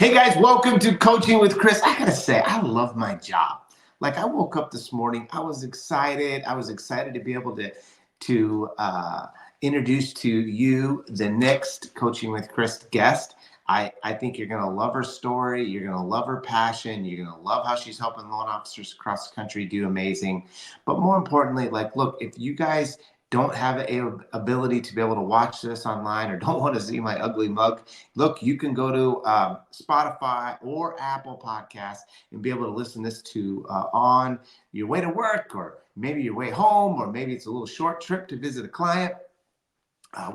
Hey guys, welcome to Coaching with Chris. I gotta say, I love my job. Like I woke up this morning, I was excited. I was excited to be able to introduce to you the next Coaching with Chris guest. I think you're gonna love her story. You're gonna love her passion. You're gonna love how she's helping loan officers across the country do amazing. But more importantly, like, look, if you guys don't have a ability to be able to watch this online or don't want to see my ugly mug, look, you can go to Spotify or Apple Podcasts and be able to listen this to on your way to work, or maybe your way home, or maybe it's a little short trip to visit a client.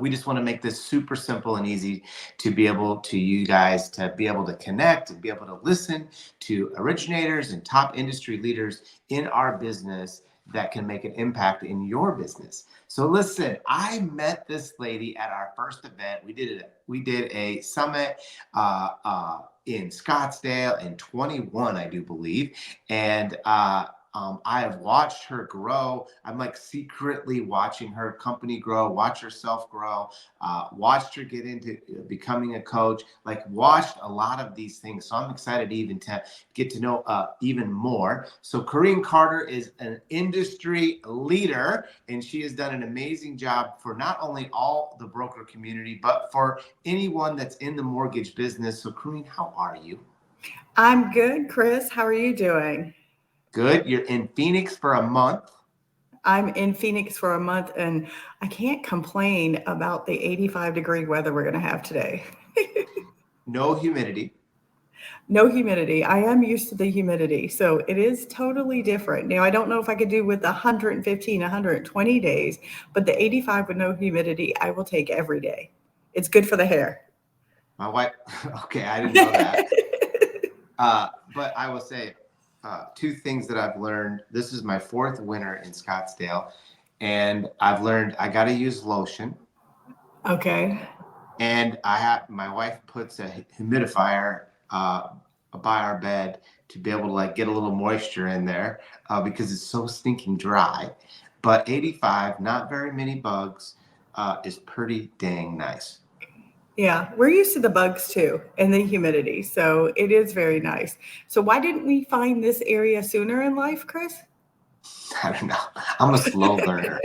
We just want to make this super simple and easy to be able to you guys to be able to connect and be able to listen to originators and top industry leaders in our business that can make an impact in your business. So listen, I met this lady at our first event. We did a summit in Scottsdale in 21, I do believe. And I have watched her grow. I'm like secretly watching her company grow, watch herself grow, watched her get into becoming a coach, like watched a lot of these things. So I'm excited even to get to know even more. So Corrina Carter is an industry leader, and she has done an amazing job for not only all the broker community, but for anyone that's in the mortgage business. So Corrina, how are you? I'm good, Chris. How are you doing? Good. You're in Phoenix for a month. I'm in Phoenix for a month, and I can't complain about the 85-degree weather we're going to have today. No humidity. No humidity. I am used to the humidity, so it is totally different. Now, I don't know if I could do with 115, 120 days, but the 85 with no humidity, I will take every day. It's good for the hair. My wife, okay, I didn't know that. But I will say, two things that I've learned. This is my fourth winter in Scottsdale, and I've learned I got to use lotion. Okay. And my wife puts a humidifier by our bed to be able to like get a little moisture in there because it's so stinking dry. But 85, not very many bugs, is pretty dang nice. Yeah, we're used to the bugs too and the humidity. So it is very nice. So why didn't we find this area sooner in life, Chris? I don't know. I'm a slow learner.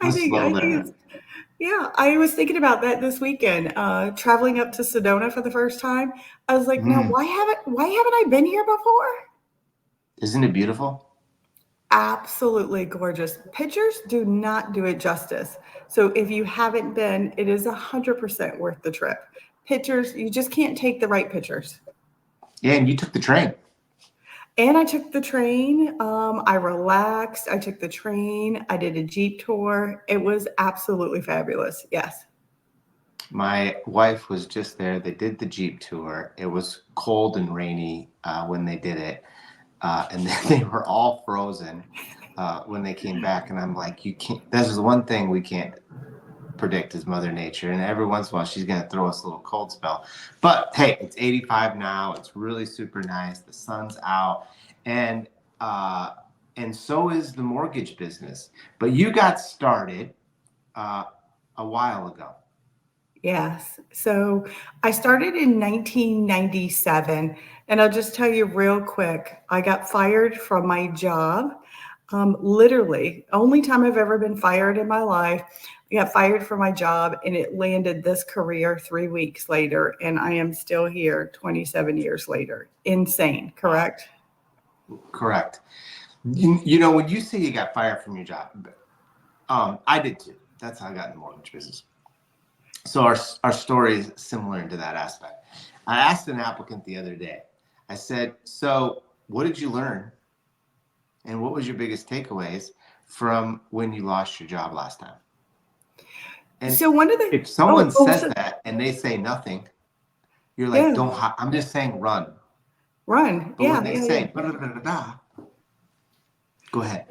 I think it's, yeah, I was thinking about that this weekend, traveling up to Sedona for the first time. I was like, now why haven't I been here before? Isn't it beautiful? Absolutely gorgeous. Pictures do not do it justice. So if you haven't been, it is 100% worth the trip. Pictures, you just can't take the right pictures. Yeah, and you took the train. And I took the train. I relaxed. I took the train. I did a Jeep tour. It was absolutely fabulous. Yes. My wife was just there. They did the Jeep tour. It was cold and rainy when they did it. And then they were all frozen when they came back. And I'm like, you can't, this is the one thing we can't predict is Mother Nature. And every once in a while, she's going to throw us a little cold spell. But hey, it's 85 now. It's really super nice. The sun's out. And so is the mortgage business. But you got started a while ago. Yes. So I started in 1997. And I'll just tell you real quick, I got fired from my job. Literally, only time I've ever been fired in my life. I got fired from my job, and it landed this career 3 weeks later. And I am still here 27 years later. Insane, correct? Correct. You know, when you say you got fired from your job, I did too. That's how I got in the mortgage business. So our story is similar into that aspect. I asked an applicant the other day, I said, so what did you learn? And what was your biggest takeaways from when you lost your job last time? And so one of the if someone says that and they say nothing, you're like, don't, I'm just saying run. Run. But when they say, go ahead.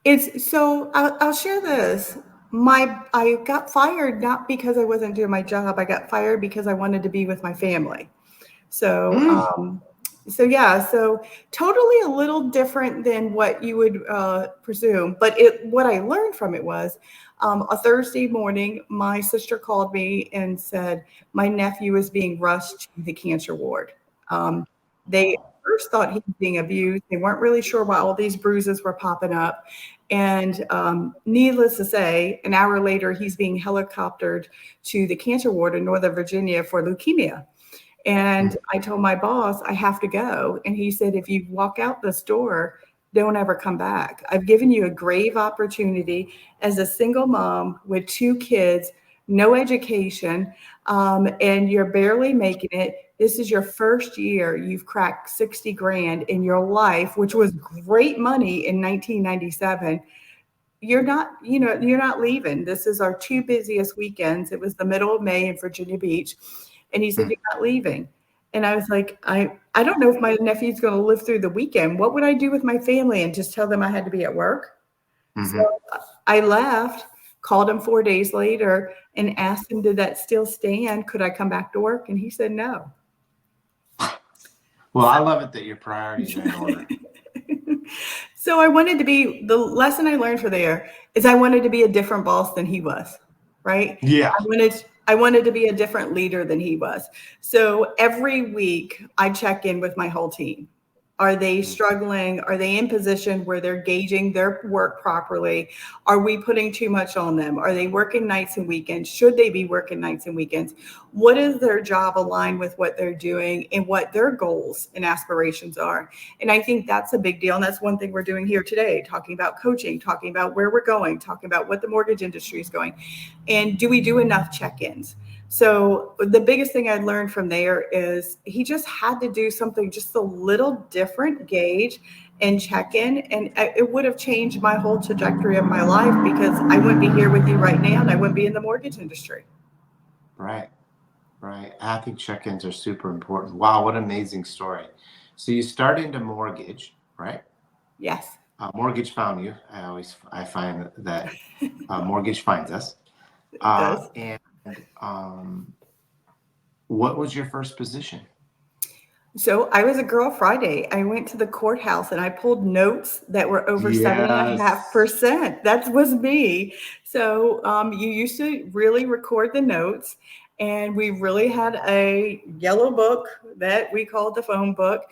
It's so I'll share this. I got fired not because I wasn't doing my job. I got fired because I wanted to be with my family. So So yeah, so totally a little different than what you would presume. But what I learned from it was a Thursday morning, my sister called me and said my nephew is being rushed to the cancer ward. They first thought he was being abused. They weren't really sure why all these bruises were popping up. And needless to say, an hour later, he's being helicoptered to the cancer ward in Northern Virginia for leukemia. And I told my boss, I have to go. And he said, if you walk out this door, don't ever come back. I've given you a grave opportunity as a single mom with 2 kids, no education, and you're barely making it. This is your first year. You've cracked 60 grand in your life, which was great money in 1997. You're not leaving. This is our 2 busiest weekends. It was the middle of May in Virginia Beach. And he said, you're not leaving. And I was like, I don't know if my nephew's going to live through the weekend. What would I do with my family and just tell them I had to be at work? So I left, called him 4 days later and asked him, did that still stand? Could I come back to work? And he said, no. Well, I love it that your priorities are in order. So the lesson I learned from there is I wanted to be a different boss than he was, right? Yeah. I wanted to be a different leader than he was. So every week I check in with my whole team. Are they struggling? Are they in position where they're gauging their work properly? Are we putting too much on them? Are they working nights and weekends? Should they be working nights and weekends? What is their job aligned with what they're doing and what their goals and aspirations are? And I think that's a big deal. And that's one thing we're doing here today, talking about coaching, talking about where we're going, talking about what the mortgage industry is going. And do we do enough check-ins? So the biggest thing I learned from there is he just had to do something just a little different, gauge and check in. And it would have changed my whole trajectory of my life because I wouldn't be here with you right now and I wouldn't be in the mortgage industry. Right. I think check-ins are super important. Wow, what an amazing story. So you start into mortgage, right? Yes. Mortgage found you. I find that mortgage finds us. It does. What was your first position? So I was a girl Friday. I went to the courthouse and I pulled notes that were over 7.5%. That was me. So you used to really record the notes. And we really had a yellow book that we called the phone book.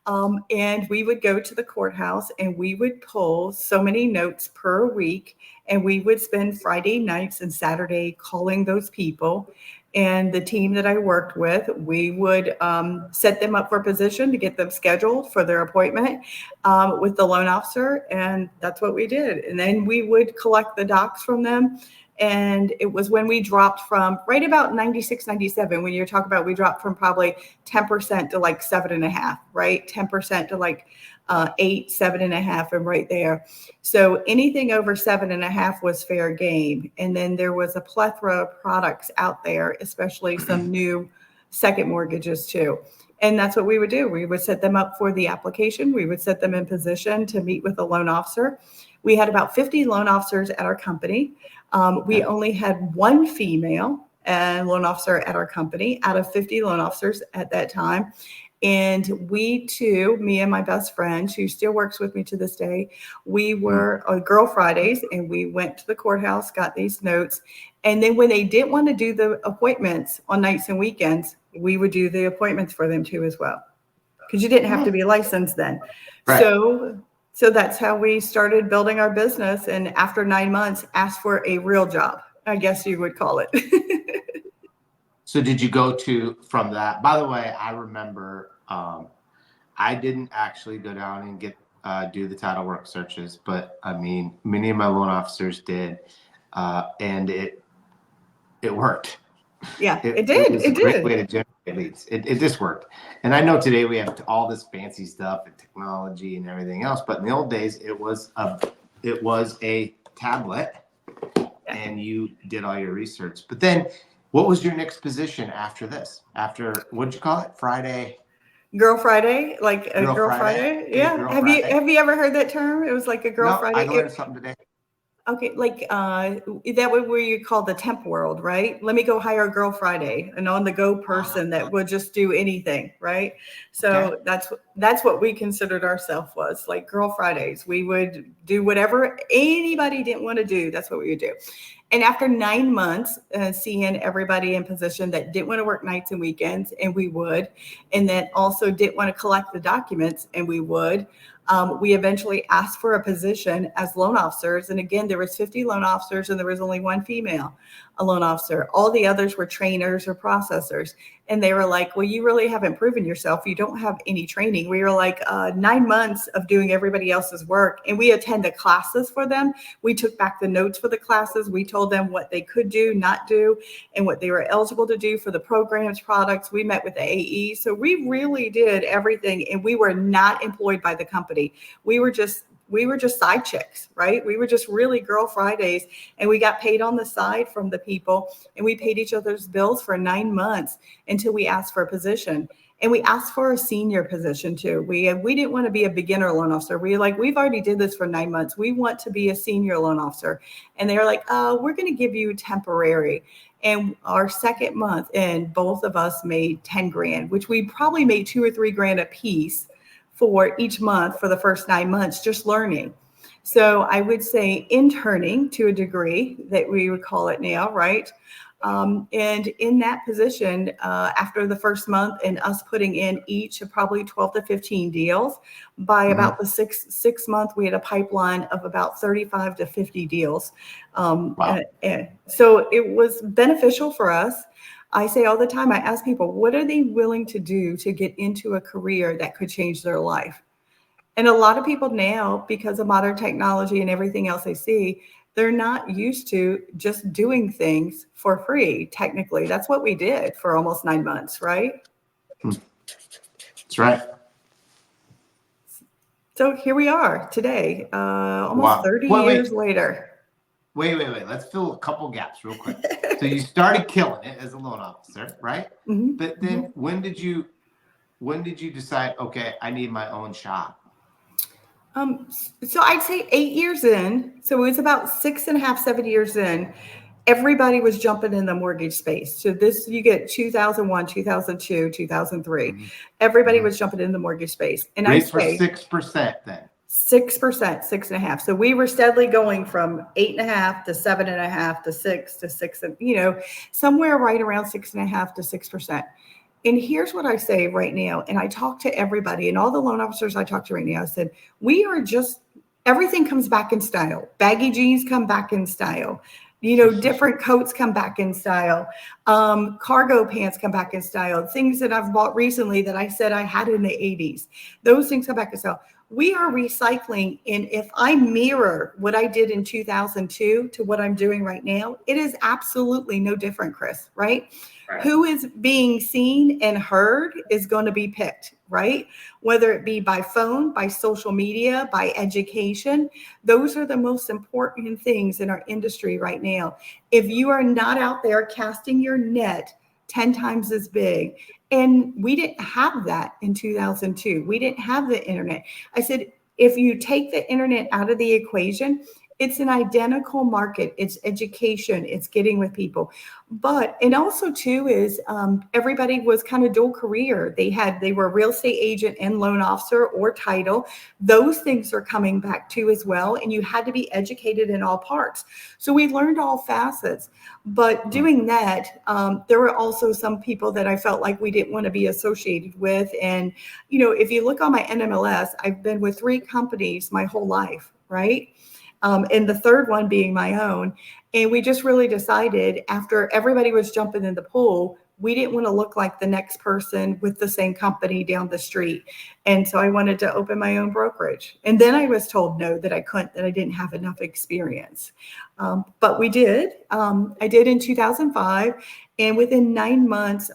And we would go to the courthouse and we would pull so many notes per week. And we would spend Friday nights and Saturday calling those people. And the team that I worked with, we would set them up for a position to get them scheduled for their appointment with the loan officer. And that's what we did. And then we would collect the docs from them. And it was when we dropped from right about 96, 97, when you're talking about, we dropped from probably 10% to like 7.5, right? 10% to like 8, 7.5, and right there. So anything over 7.5 was fair game. And then there was a plethora of products out there, especially some new second mortgages too. And that's what we would do. We would set them up for the application. We would set them in position to meet with a loan officer. We had about 50 loan officers at our company. We only had 1 female loan officer at our company out of 50 loan officers at that time. And we two, me and my best friend, who still works with me to this day, we were on Girl Fridays and we went to the courthouse, got these notes. And then when they didn't want to do the appointments on nights and weekends, we would do the appointments for them too as well. Because you didn't have to be licensed then. Right. So that's how we started building our business. And after 9 months, asked for a real job, I guess you would call it. So did you go from that? By the way, I remember I didn't actually go down and do the title work searches, but I mean, many of my loan officers did, and it worked. Yeah, it did. It was a great way to generate leads. It just worked. And I know today we have all this fancy stuff and technology and everything else, but in the old days it was a tablet, and you did all your research. But then, what was your next position after this? After, what did you call it? Friday? Girl Friday, like a Girl Friday. Yeah. Have you ever heard that term? It was like a Girl Friday. I learned something today. Okay, like that would where you call the temp world, right? Let me go hire a girl Friday, an on the go person that would just do anything, right? Okay. So that's what we considered ourselves was like girl Fridays. We would do whatever anybody didn't want to do. That's what we would do. And after 9 months, seeing everybody in position that didn't want to work nights and weekends, and we would, and that also didn't want to collect the documents, and we would. We eventually asked for a position as loan officers, and again, there was 50 loan officers, and there was only one female, a loan officer. All the others were trainers or processors, and they were like, "Well, you really haven't proven yourself. You don't have any training." We were like, 9 months of doing everybody else's work, and we attended classes for them. We took back the notes for the classes. We told them what they could do, not do, and what they were eligible to do for the programs, products. We met with the AE. So we really did everything, and we were not employed by the company. We were just side chicks, right? We were just really girl Fridays, and we got paid on the side from the people, and we paid each other's bills for 9 months until we asked for a position. And we asked for a senior position too. We didn't want to be a beginner loan officer. We were like, we've already did this for 9 months. We want to be a senior loan officer. And they were like, we're going to give you temporary. And our second month, and both of us made 10 grand, which we probably made 2 or 3 grand a piece for each month for the first 9 months, just learning. So I would say interning to a degree that we would call it now, right? And in that position, after the first month and us putting in each of probably 12 to 15 deals, by about the sixth month, we had a pipeline of about 35 to 50 deals. Wow. And so it was beneficial for us. I say all the time, I ask people, what are they willing to do to get into a career that could change their life? And a lot of people now, because of modern technology and everything else they see, they're not used to just doing things for free. Technically, that's what we did for almost 9 months, right? That's right. So here we are today, almost Wow. 30 Wait. years later. Wait. Let's fill a couple gaps real quick. So you started killing it as a loan officer, right? Mhm. But then when did you decide, okay, I need my own shop? So I'd say 8 years in. So it was about 6.5, 7 years in. Everybody was jumping in the mortgage space. So this, you get 2001, 2002, 2003. Everybody was jumping in the mortgage space. And I Rates were say 6% then. 6%, 6.5. So we were steadily going from 8.5 to 7.5 to 6 to 6, and somewhere right around 6.5 to 6%. And here's what I say right now. And I talk to everybody and all the loan officers I talk to right now. I said, everything comes back in style. Baggy jeans come back in style. Different coats come back in style. Cargo pants come back in style. Things that I've bought recently that I said I had in the 80s. Those things come back in style. We are recycling. And if I mirror what I did in 2002 to what I'm doing right now, it is absolutely no different, Chris, right? Who is being seen and heard is going to be picked, right? Whether it be by phone, by social media, by education. Those are the most important things in our industry right now. If you are not out there casting your net 10 times as big, and we didn't have that in 2002. We didn't have the internet. I said, if you take the internet out of the equation, it's an identical market. It's education. It's getting with people. And also too is everybody was kind of dual career. They were a real estate agent and loan officer or title. Those things are coming back too as well. And you had to be educated in all parts. So we learned all facets. But doing that, there were also some people that I felt like we didn't want to be associated with. And, if you look on my NMLS, I've been with 3 companies my whole life, right? And the third one being my own. And we just really decided after everybody was jumping in the pool, we didn't want to look like the next person with the same company down the street. And so I wanted to open my own brokerage. And then I was told no, that I couldn't, that I didn't have enough experience. But we did. I did in 2005. And within 9 months,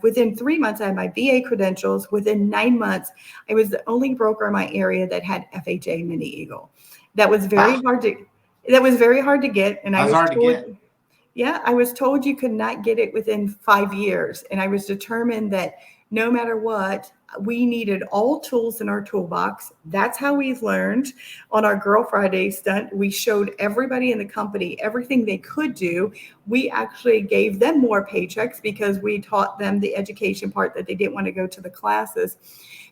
within 3 months, I had my VA credentials. Within 9 months, I was the only broker in my area that had FHA Mini Eagle. That was very hard to get. And I was told you could not get it within 5 years. And I was determined that no matter what, we needed all tools in our toolbox. That's how we learned on our Girl Friday stunt. We showed everybody in the company everything they could do. We actually gave them more paychecks because we taught them the education part that they didn't want to go to the classes.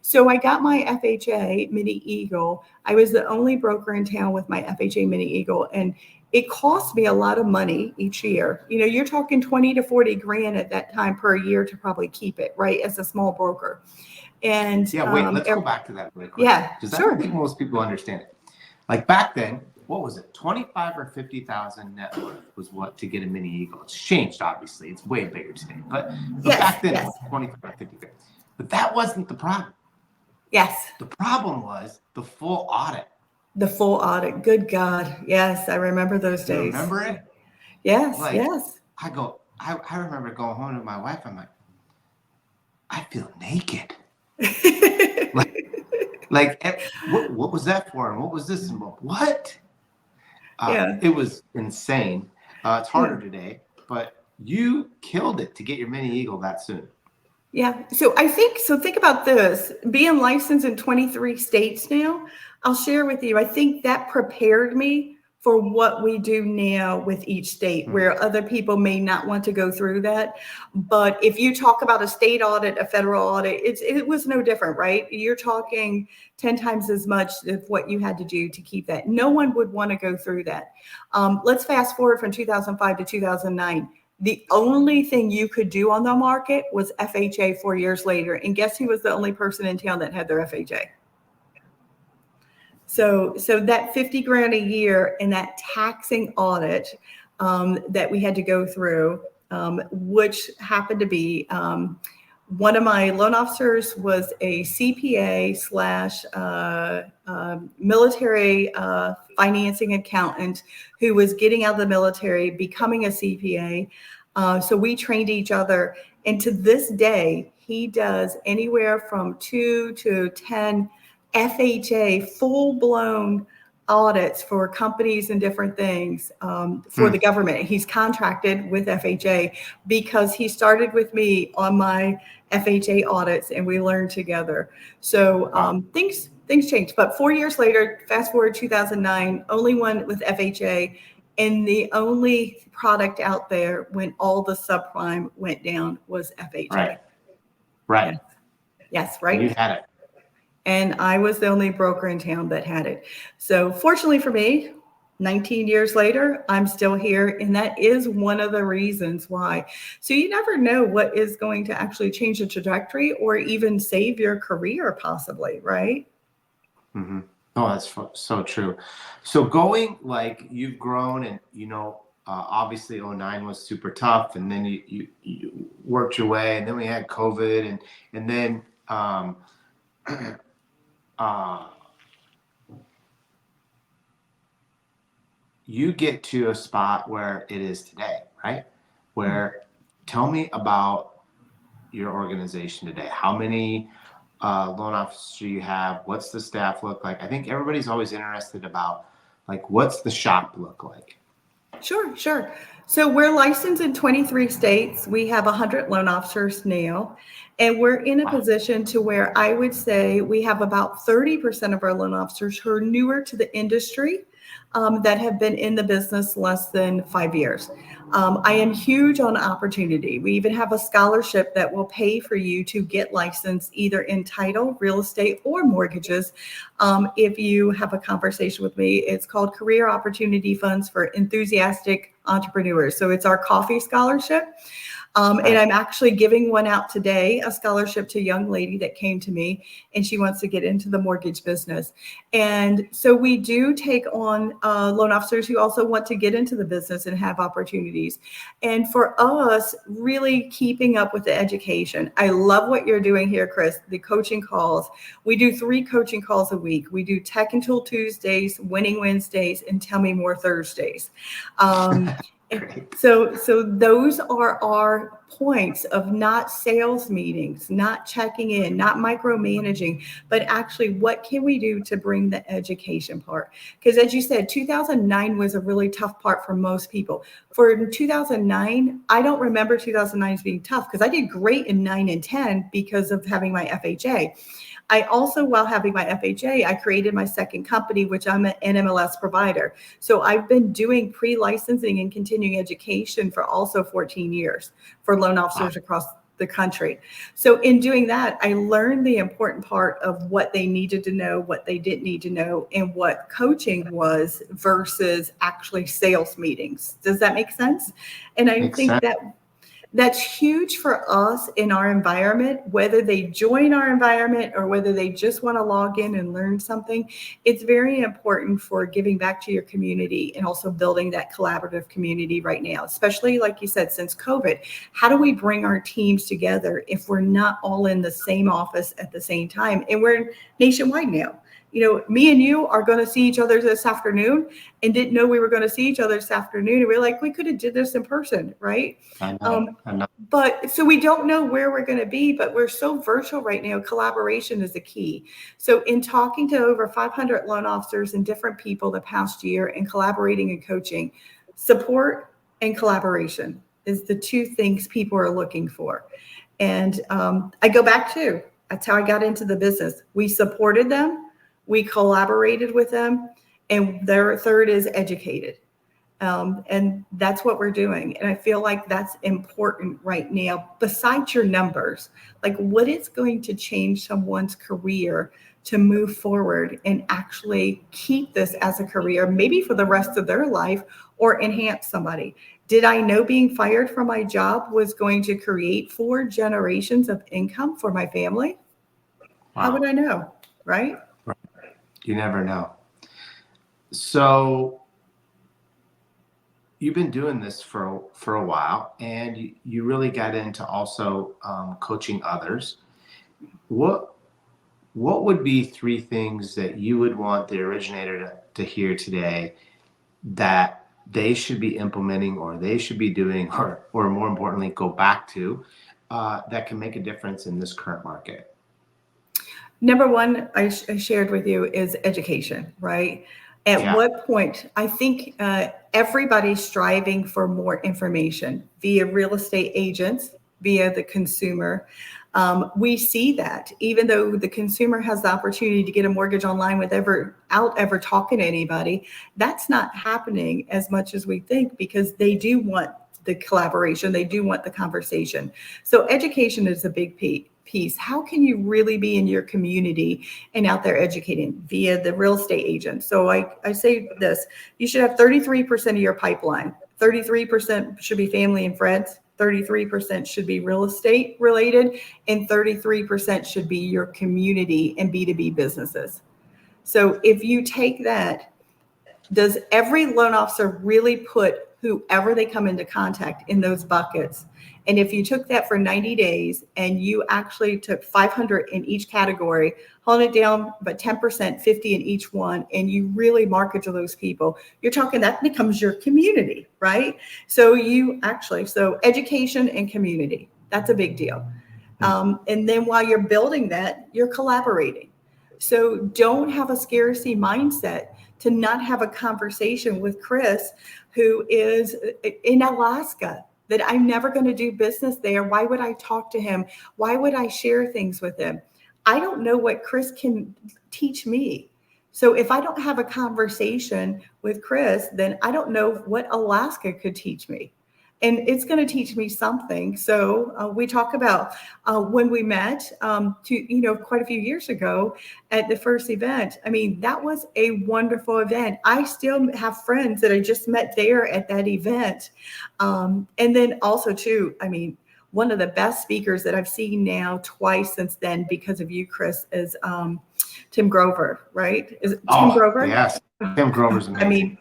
So I got my FHA Mini Eagle. I was the only broker in town with my FHA Mini Eagle, and it cost me a lot of money each year. You know, you're talking 20 to 40 grand at that time per year to probably keep it, right, as a small broker. And yeah, wait, let's go back to that really quick. Yeah, because I sure. don't think most people understand it. Like back then, what was it? 25 or 50,000 net worth was what to get a Mini Eagle. It's changed, obviously. It's way bigger today. But Yes, back then, yes. it was 25 or 50. But that wasn't the problem. Yes. The problem was the full audit. The full audit. Good God. Yes, I remember those You days. remember it? Yes, Like, yes. I remember going home to my wife. I'm like, I feel naked. What was that for? And what was this? And what? Yeah. It was insane. It's harder today, but you killed it to get your Mini Eagle that soon. Yeah. So think about this, being licensed in 23 states now, I'll share with you, I think that prepared me for what we do now with each state, where other people may not want to go through that. But if you talk about a state audit, a federal audit, it was no different, right? You're talking 10 times as much of what you had to do to keep that. No one would want to go through that. Let's fast forward from 2005 to 2009. The only thing you could do on the market was FHA 4 years later. And guess who was the only person in town that had their FHA? So that 50 grand a year and that taxing audit that we had to go through, which happened to be one of my loan officers was a CPA / military financing accountant who was getting out of the military, becoming a CPA. So we trained each other. And to this day, he does anywhere from 2 to 10 FHA full-blown audits for companies and different things for the government. He's contracted with FHA because he started with me on my FHA audits and we learned together. So things changed. But 4 years later, fast forward 2009, only one with FHA, and the only product out there when all the subprime went down was FHA. Right. Yes, right. You had it. And I was the only broker in town that had it. So fortunately for me, 19 years later, I'm still here. And that is one of the reasons why. So you never know what is going to actually change the trajectory or even save your career possibly, right? Mm-hmm. Oh, that's so true. So going, like, you've grown and, obviously 09 was super tough, and then you worked your way, and then we had COVID, and then you get to a spot where it is today, right? Where, tell me about your organization today. How many loan officers do you have? What's the staff look like? I think everybody's always interested about, like, what's the shop look like? Sure. So we're licensed in 23 states. We have 100 loan officers now, and we're in a position to where I would say we have about 30% of our loan officers who are newer to the industry, that have been in the business less than 5 years. I am huge on opportunity. We even have a scholarship that will pay for you to get licensed either in title, real estate, or mortgages. If you have a conversation with me, it's called Career Opportunity Funds for Enthusiastic Entrepreneurs. So it's our coffee scholarship. And I'm actually giving one out today, a scholarship to a young lady that came to me and she wants to get into the mortgage business. And so we do take on loan officers who also want to get into the business and have opportunities. And for us, really keeping up with the education. I love what you're doing here, Chris, the coaching calls. We do 3 coaching calls a week. We do Tech and Tool Tuesdays, Winning Wednesdays, and Tell Me More Thursdays. So those are our points of not sales meetings, not checking in, not micromanaging, but actually what can we do to bring the education part? Because as you said, 2009 was a really tough part for most people. For 2009, I don't remember 2009 as being tough because I did great in 9 and 10 because of having my FHA. I also, while having my FHA, I created my second company, which I'm an NMLS provider. So I've been doing pre-licensing and continuing education for also 14 years for loan officers across the country. So in doing that, I learned the important part of what they needed to know, what they didn't need to know, and what coaching was versus actually sales meetings. Does that make sense? And I Makes think sense. that's huge for us in our environment, whether they join our environment or whether they just want to log in and learn something. It's very important for giving back to your community and also building that collaborative community right now, especially like you said, since COVID. How do we bring our teams together if we're not all in the same office at the same time? And we're nationwide now. You know, me and you are going to see each other this afternoon and didn't know we were going to see each other this afternoon. And we're like, we could have did this in person, right? I know. But so we don't know where we're going to be, but we're so virtual right now. Collaboration is the key. So in talking to over 500 loan officers and different people the past year and collaborating and coaching, support and collaboration is the two things people are looking for. And I go back to, that's how I got into the business. We supported them. We collaborated with them, and their third is educated. And that's what we're doing. And I feel like that's important right now, besides your numbers, like what is going to change someone's career to move forward and actually keep this as a career, maybe for the rest of their life, or enhance somebody. Did I know being fired from my job was going to create 4 generations of income for my family? Wow. How would I know, right? You never know. So you've been doing this for a while, and you really got into also coaching others. What would be 3 things that you would want the originator to hear today that they should be implementing, or they should be doing, or more importantly, go back to, that can make a difference in this current market? Number one, I shared with you is education, right? At what point, I think everybody's striving for more information via real estate agents, via the consumer. We see that even though the consumer has the opportunity to get a mortgage online without ever talking to anybody, that's not happening as much as we think, because they do want the collaboration. They do want the conversation. So education is a big piece. How can you really be in your community and out there educating via the real estate agent? So I say this, you should have 33% of your pipeline. 33% should be family and friends. 33% should be real estate related, and 33% should be your community and B2B businesses. So if you take that, does every loan officer really put whoever they come into contact in those buckets? And if you took that for 90 days and you actually took 500 in each category, hold it down, but 10%, 50 in each one, and you really market to those people, you're talking that becomes your community, right? So so education and community, that's a big deal. And then while you're building that, you're collaborating. So don't have a scarcity mindset to not have a conversation with Chris, who is in Alaska, that I'm never going to do business there. Why would I talk to him? Why would I share things with him? I don't know what Chris can teach me. So if I don't have a conversation with Chris, then I don't know what Alaska could teach me. And it's going to teach me something. So we talk about when we met quite a few years ago at the first event. I mean, that was a wonderful event. I still have friends that I just met there at that event. And then also too, I mean, one of the best speakers that I've seen now twice since then because of you, Chris, is Tim Grover, right? Is it Tim Grover? Yes, Tim Grover's amazing. I mean,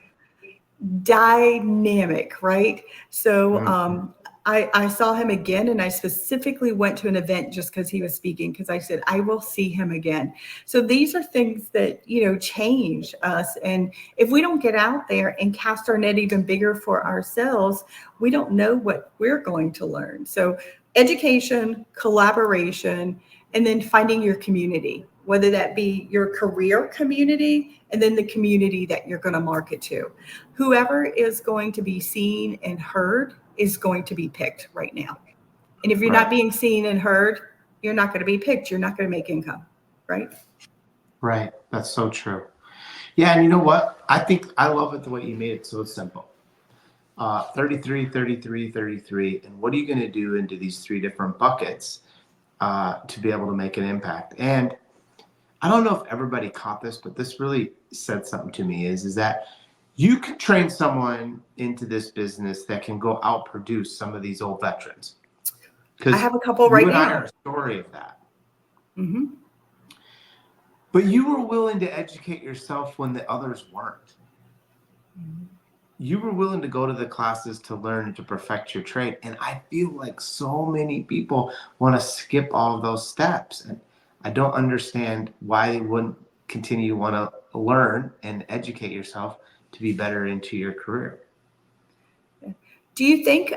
dynamic, right? So I saw him again, and I specifically went to an event just because he was speaking, because I said, I will see him again. So these are things that, change us. And if we don't get out there and cast our net even bigger for ourselves, we don't know what we're going to learn. So education, collaboration, and then finding your community, whether that be your career community and then the community that you're going to market to. Whoever is going to be seen and heard is going to be picked right now. And if you're not being seen and heard, you're not going to be picked. You're not going to make income, right? Right. That's so true. Yeah. And you know what? I love it the way you made it so simple. 33, 33, 33. And what are you going to do into these three different buckets to be able to make an impact? And I don't know if everybody caught this, but this really said something to me is that you can train someone into this business that can go out produce some of these old veterans. I have a couple right now. You and I are a story of that. Mm-hmm. But you were willing to educate yourself when the others weren't. Mm-hmm. You were willing to go to the classes to learn and to perfect your trade. And I feel like so many people want to skip all of those steps. And I don't understand why they wouldn't continue to want to learn and educate yourself to be better into your career. Do you think,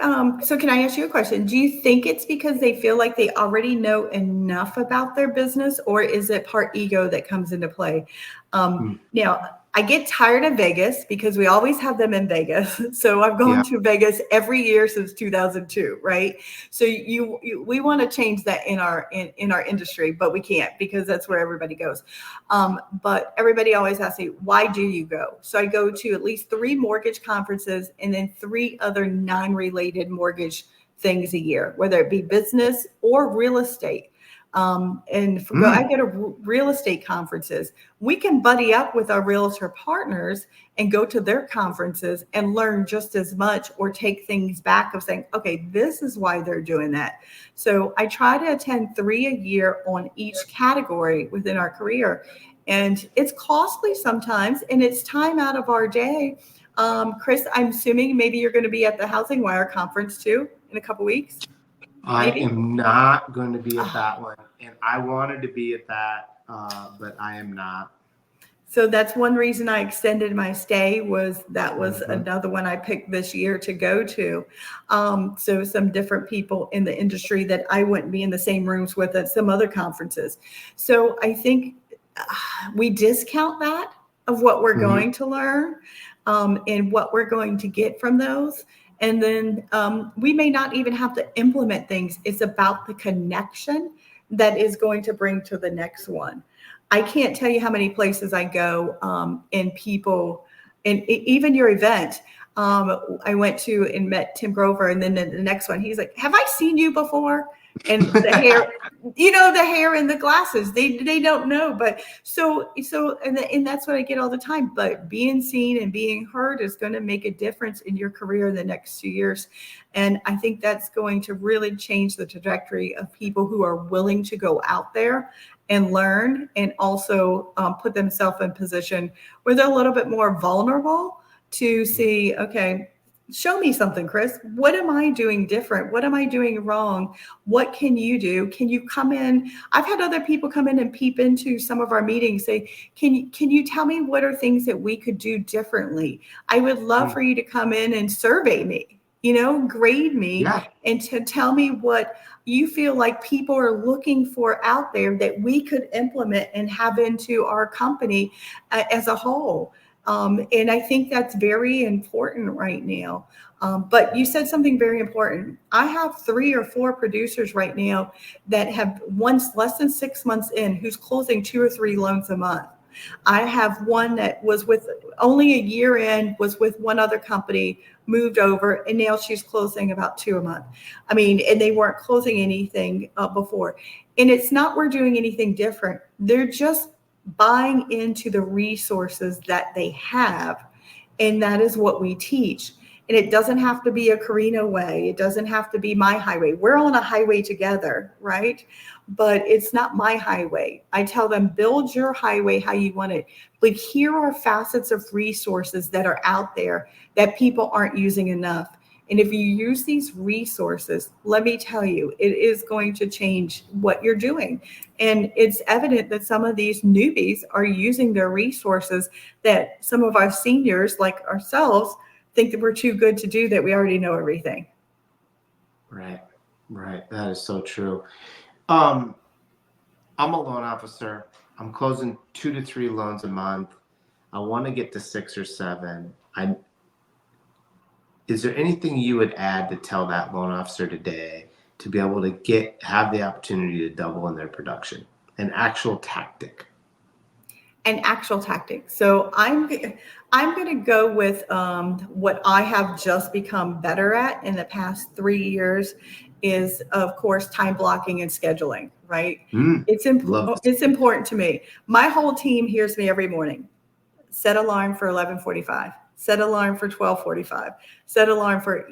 so can I ask you a question? Do you think it's because they feel like they already know enough about their business, or is it part ego that comes into play? Now, I get tired of Vegas because we always have them in Vegas. So I've gone to Vegas every year since 2002, right? So we want to change that in our industry, but we can't because that's where everybody goes. But everybody always asks me, why do you go? So I go to at least 3 mortgage conferences and then 3 other non-related mortgage things a year, whether it be business or real estate. I go to real estate conferences. We can buddy up with our realtor partners and go to their conferences and learn just as much, or take things back of saying, okay, this is why they're doing that. So I try to attend 3 a year on each category within our career. And it's costly sometimes, and it's time out of our day. Chris, I'm assuming maybe you're going to be at the Housing Wire conference too in a couple weeks. Maybe? I am not going to be at that one, and I wanted to be at that, but I am not. So that's one reason I extended my stay, was another one I picked this year to go to. So some different people in the industry that I wouldn't be in the same rooms with at some other conferences. So I think we discount that of what we're going to learn and what we're going to get from those. And then we may not even have to implement things. It's about the connection that is going to bring to the next one. I can't tell you how many places I go and people, and even your event, I went to and met Tim Grover, and then the next one, he's like, have I seen you before? And the hair, the hair and the glasses, they don't know. But so and that's what I get all the time. But being seen and being heard is going to make a difference in your career in the next 2 years. And I think that's going to really change the trajectory of people who are willing to go out there and learn, and also put themselves in position where they're a little bit more vulnerable to see, okay, show me something, Chris. What am I doing different? What am I doing wrong? What can you do? Can you come in? I've had other people come in and peep into some of our meetings, say, can you tell me what are things that we could do differently? I would love for you to come in and survey me, grade me, and to tell me what you feel like people are looking for out there that we could implement and have into our company as a whole. And I think that's very important right now. But you said something very important. I have 3 or 4 producers right now that have less than 6 months in, who's closing 2 or 3 loans a month. I have one that was with only a year in, was with one other company, moved over, and now she's closing about 2 a month. I mean, and they weren't closing anything before. And it's not we're doing anything different. They're just buying into the resources that they have. And that is what we teach. And it doesn't have to be a Corrina way. It doesn't have to be my highway. We're on a highway together, right? But it's not my highway. I tell them, build your highway how you want it. But here are facets of resources that are out there that people aren't using enough. And if you use these resources, let me tell you, it is going to change what you're doing. And it's evident that some of these newbies are using their resources that some of our seniors, like ourselves, think that we're too good to do, that we already know everything. Right. That is so true. I'm a loan officer. I'm closing 2 to 3 loans a month. I want to get to 6 or 7. Is there anything you would add to tell that loan officer today to be able to have the opportunity to double in their production? An actual tactic. So I'm going to go with what I have just become better at in the past 3 years is, of course, time blocking and scheduling, right? It's important to me. My whole team hears me every morning. Set alarm for 11:45. Set alarm for 12:45. Set alarm for,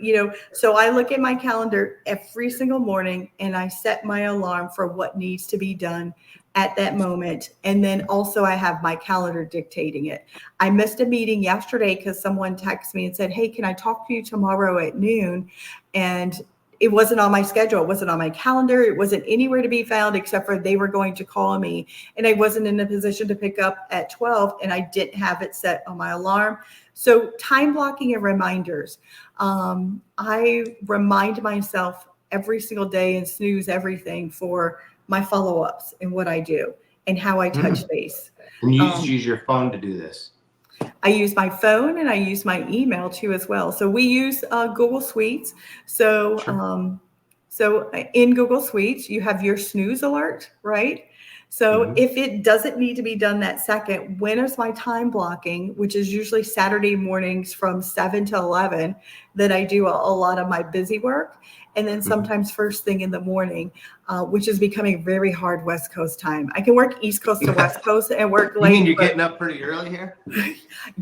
so I look at my calendar every single morning and I set my alarm for what needs to be done at that moment. And then also I have my calendar dictating it. I missed a meeting yesterday because someone texted me and said, hey, can I talk to you tomorrow at noon? And it wasn't on my schedule. It wasn't on my calendar. It wasn't anywhere to be found except for they were going to call me. And I wasn't in a position to pick up at 12 and I didn't have it set on my alarm. So time blocking and reminders. I remind myself every single day and snooze everything for my follow-ups and what I do and how I touch base. And you just use your phone to do this? I use my phone and I use my email too as well. So we use Google Suites. So sure. So in Google Suites, you have your snooze alert, right? So if it doesn't need to be done that second, when is my time blocking, which is usually Saturday mornings from 7 to 11, that I do a lot of my busy work. And then sometimes first thing in the morning, which is becoming very hard West Coast time. I can work East Coast to West Coast and work late. You mean you're getting up pretty early here?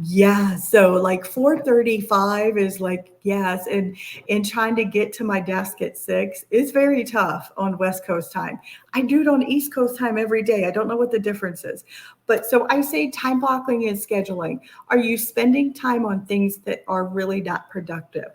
Yeah. So like 4:35 is like, yes. And trying to get to my desk at 6 is very tough on West Coast time. I do it on East Coast time every day. I don't know what the difference is. But so I say time blocking and scheduling. Are you spending time on things that are really not productive?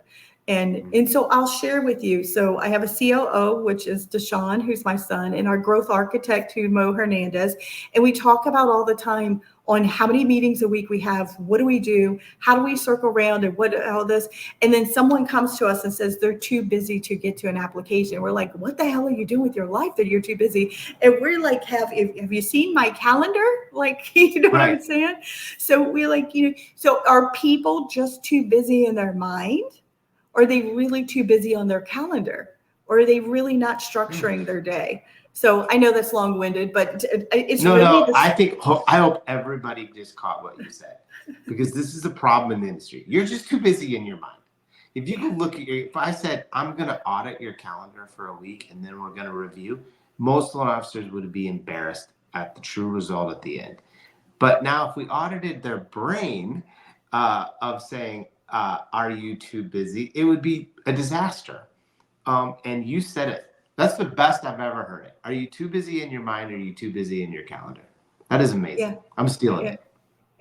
And so I'll share with you. So I have a COO, which is Deshaun, who's my son, and our growth architect, who Mo Hernandez. And we talk about all the time on how many meetings a week we have, what do we do, how do we circle around, and what all this. And then someone comes to us and says they're too busy to get to an application. We're like, what the hell are you doing with your life that you're too busy? And we're like, have you seen my calendar? Like, you know what I'm saying? So we're like, so are people just too busy in their mind? Are they really too busy on their calendar? Or are they really not structuring their day? So I know that's long-winded, but it's I hope everybody just caught what you said, because this is a problem in the industry. You're just too busy in your mind. If you could look at if I said, I'm going to audit your calendar for a week and then we're going to review, most loan officers would be embarrassed at the true result at the end. But now if we audited their brain of saying, are you too busy? It would be a disaster. And you said it. That's the best I've ever heard it. Are you too busy in your mind? Or are you too busy in your calendar? That is amazing. Yeah. I'm stealing it.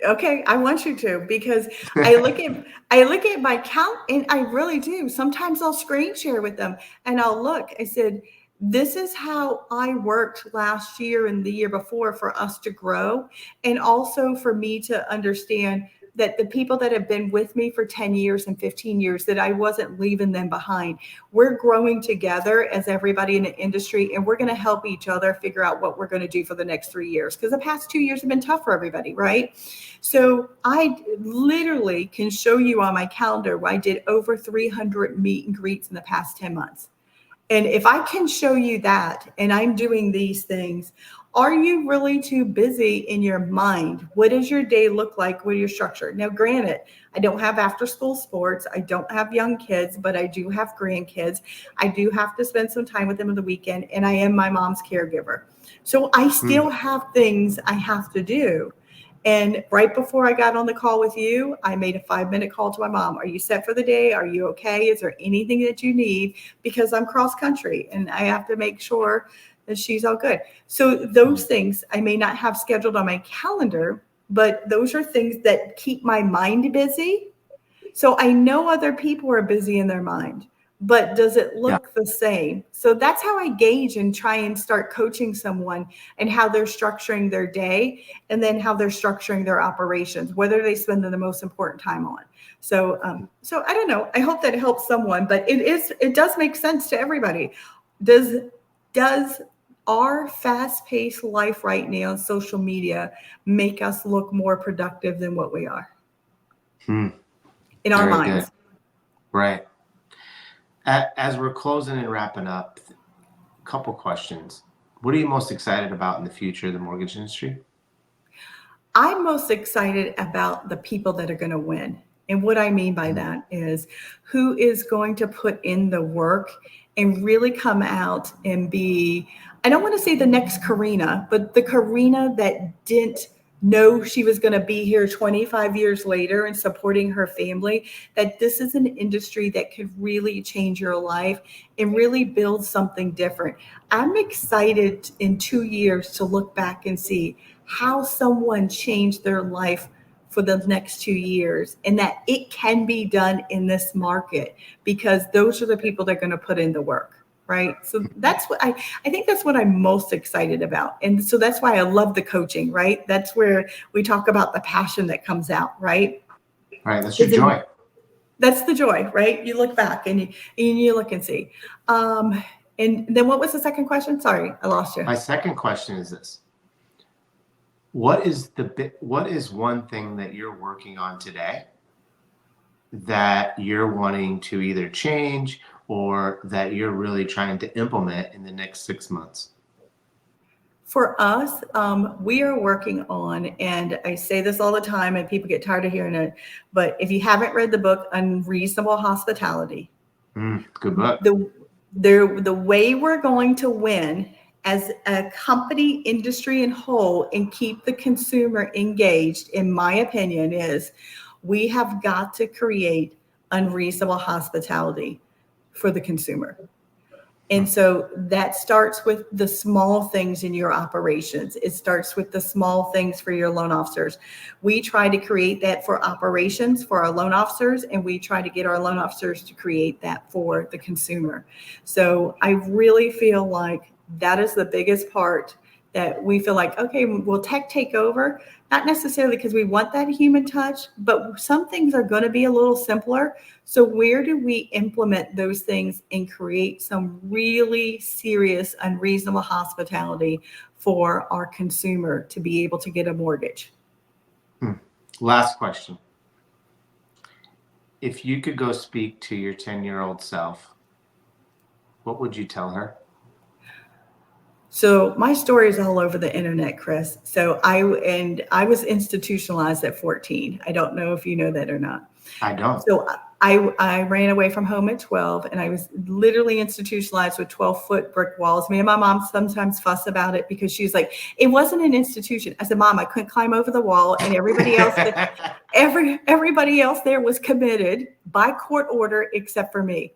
Okay, I want you to, because I look at my count and I really do. Sometimes I'll screen share with them and I'll look. I said, this is how I worked last year and the year before for us to grow, and also for me to understand that the people that have been with me for 10 years and 15 years, that I wasn't leaving them behind. We're growing together as everybody in the industry, and we're going to help each other figure out what we're going to do for the next 3 years, because the past 2 years have been tough for everybody, right? So I literally can show you on my calendar where I did over 300 meet and greets in the past 10 months. And if I can show you that, and I'm doing these things, are you really too busy in your mind? What does your day look like with your structure? Now, granted, I don't have after school sports. I don't have young kids, but I do have grandkids. I do have to spend some time with them on the weekend, and I am my mom's caregiver. So I still have things I have to do. And right before I got on the call with you, I made a 5-minute call to my mom. Are you set for the day? Are you okay? Is there anything that you need? Because I'm cross country and I have to make sure that she's all good. So those things I may not have scheduled on my calendar, but those are things that keep my mind busy So I know other people are busy in their mind, but does it Yeah. look the same? So that's how I gauge and try and start coaching someone and how they're structuring their day and then how they're structuring their operations, whether they spend the most important time on. So, so I don't know. I hope that helps someone, but it does make sense to everybody. Does our fast-paced life right now on social media make us look more productive than what we are Hmm. in our Very good. minds? Right. As we're closing and wrapping up, a couple questions. What are you most excited about in the future of the mortgage industry? I'm most excited about the people that are going to win. And what I mean by that is who is going to put in the work and really come out and be, I don't want to say the next Corrina, but the Corrina that didn't know she was going to be here 25 years later and supporting her family, that this is an industry that could really change your life and really build something different. I'm excited in 2 years to look back and see how someone changed their life for the next 2 years and that it can be done in this market because those are the people that are going to put in the work. Right. So that's what I think that's what I'm most excited about. And so that's why I love the coaching. Right. That's where we talk about the passion that comes out. Right. Right. That's your joy. That's the joy. Right. You look back and you look and see. And then what was the second question? Sorry, I lost you. My second question is this. What is one thing that you're working on today that you're wanting to either change or that you're really trying to implement in the next 6 months? For us, we are working on, and I say this all the time and people get tired of hearing it, but if you haven't read the book, Unreasonable Hospitality, good book. The way we're going to win as a company, industry and whole, and keep the consumer engaged, in my opinion, is we have got to create unreasonable hospitality for the consumer. And so that starts with the small things in your operations. It starts with the small things for your loan officers. We try to create that for operations for our loan officers, and we try to get our loan officers to create that for the consumer. So I really feel like that is the biggest part that we feel like, okay, will tech take over? Not necessarily because we want that human touch, but some things are going to be a little simpler. So where do we implement those things and create some really serious, unreasonable hospitality for our consumer to be able to get a mortgage? Last question. If you could go speak to your 10-year-old self, what would you tell her? So my story is all over the internet, Chris. So I was institutionalized at 14. I don't know if you know that or not. I don't. So I ran away from home at 12, and I was literally institutionalized with 12-foot brick walls. Me and my mom sometimes fuss about it because she's like, it wasn't an institution. I said, Mom, I couldn't climb over the wall, and everybody else everybody else there was committed by court order except for me.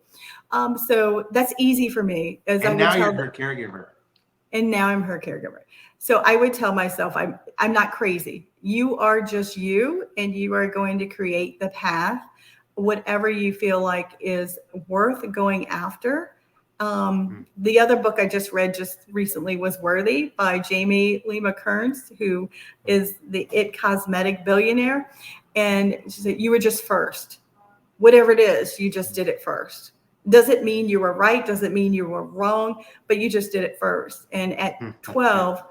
So that's easy for me. And now you're her caregiver. And now I'm her caregiver. So I would tell myself, I'm not crazy. You are just you, and you are going to create the path, whatever you feel like is worth going after. The other book I just read just recently was Worthy by Jamie Lima Kearns, who is the It Cosmetic billionaire. And she said, you were just first. Whatever it is, you just did it first. Doesn't mean you were right, doesn't mean you were wrong, but you just did it first. And at 12,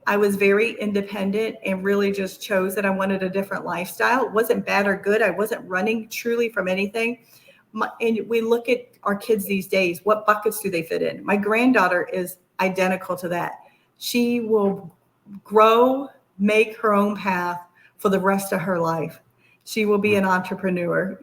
I was very independent and really just chose that I wanted a different lifestyle. It wasn't bad or good. I wasn't running truly from anything. And we look at our kids these days, what buckets do they fit in? My granddaughter is identical to that. She will grow, make her own path for the rest of her life. She will be an entrepreneur,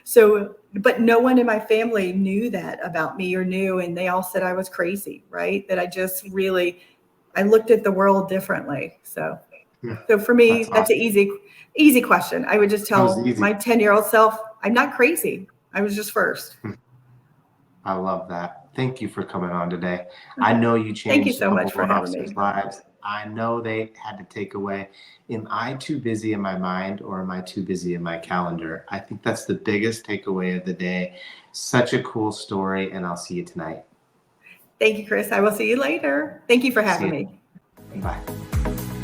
so, but no one in my family knew that about me or knew, and they all said I was crazy, right? That I looked at the world differently. So for me, that's an easy question. I would just tell my 10-year-old self, I'm not crazy. I was just first. I love that. Thank you for coming on today. I know you changed Thank you so much for having me. Lives. I know they had to take away, am I too busy in my mind or am I too busy in my calendar? I think that's the biggest takeaway of the day. Such a cool story, and I'll see you tonight. Thank you, Chris. I will see you later. Thank you for See having you. me. Bye.